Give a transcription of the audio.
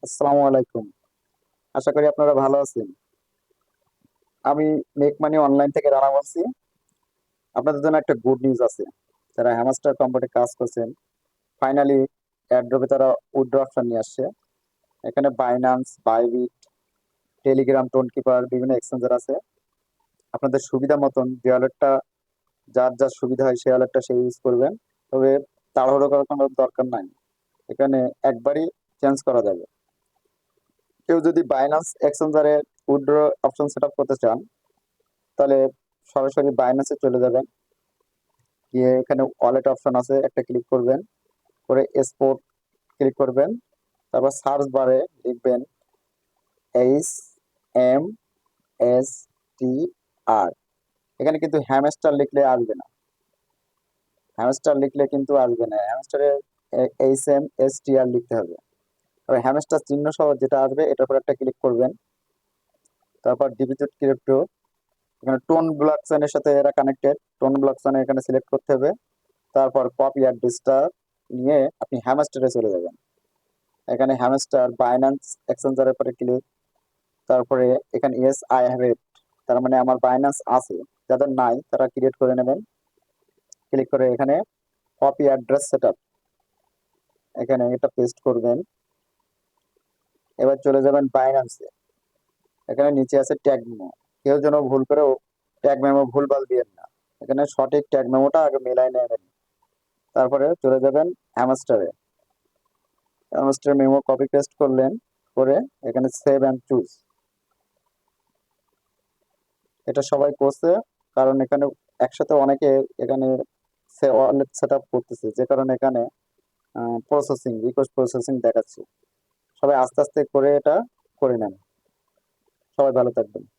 আসসালামু আলাইকুম। আশা করি আপনারা ভালো আছেন। আমি মেক মানি অনলাইন থেকে রানা বলছি। আপনাদের জন্য একটা গুড নিউজ আছে। যারা হ্যামস্টার কোম্পানি কাজ করছেন, ফাইনালি এয়ারড্রপে তারা উইথড্র অপশন নিয়ে আসছে। এখানে Binance, Bybit, Telegram, tone keeper বিভিন্ন এক্সচেঞ্জার আছে। আপনাদের সুবিধা মতন যে ওয়ালেটটা, যার যার সুবিধা হয় সেই ওয়ালেটটা সে ইউজ করবেন। তবে তাড়াহুড়ো করার কোনো দরকার নাই। এখানে একবারই চেঞ্জ করা যাবে। কেউ যদি বাইন্যান্স এক্সচেঞ্জারে উইথড্র অপশন সেট আপ করতে চান, তাহলে সরাসরি বাইন্যান্সে চলে যাবেন। গিয়ে এখানে ওয়ালেট অপশন আছে, একটা ক্লিক করবেন। করে স্পোর্ট ক্লিক করবেন। তারপর সার্চ বারে লিখবেন HMSTR। এখানে কিন্তু হ্যামস্টার লিখলে আসবে না। হ্যামস্টার লিখলে কিন্তু আসবে না, হ্যামস্টারে HMSTR লিখতে হবে। তবে হ্যামস্টার চিহ্ন সহ যেটা আসবে এটার উপর একটা ক্লিক করবেন। তারপর ডিপোজিট ক্রিপ্টো, এখানে টোন ব্লক চেনের সাথে এরা কানেক্টেড, টোন ব্লক চেন এখানে সিলেক্ট করতে হবে। তারপর কপি অ্যাড্রেসটা নিয়ে আপনি হ্যামস্টারে চলে যাবেন। এখানে হ্যামস্টার বাইন্যান্স এক্সচেঞ্জারের পরে ক্লিক। তারপরে এখানে ইয়েস আই হ্যাভ ইট, তার মানে আমার বাইন্যান্স আছে। যাদের নাই তারা ক্রিয়েট করে নেবেন। ক্লিক করে এখানে কপি অ্যাড্রেস সেটআপ, এখানে এটা পেস্ট করবেন। এবার চলে যাবেন বাইন্যান্সে। এখানে নিচে আছে ট্যাগ মেমো। কেউ যেন ভুল করেও ট্যাগ মেমো ভুলভাল দিয়েন না। এখানে সঠিক ট্যাগ মেমোটা আগে মেলায় নেবেন। তারপরে চলে যাবেন হ্যামস্টারে। হ্যামস্টার মেমো কপি পেস্ট করলেন, করে এখানে সেভ অ্যান্ড চুজ। এটা সবাই করছে, কারণ এখানে একসাথে অনেকে এখানে ওয়ালেট সেট আপ করতেছে, যে কারণে এখানে প্রসেসিং, রিকোয়েস্ট প্রসেসিং দেখাচ্ছে। সবাই আস্তে আস্তে করে এটা করে নেন। সবাই ভালো থাকবেন।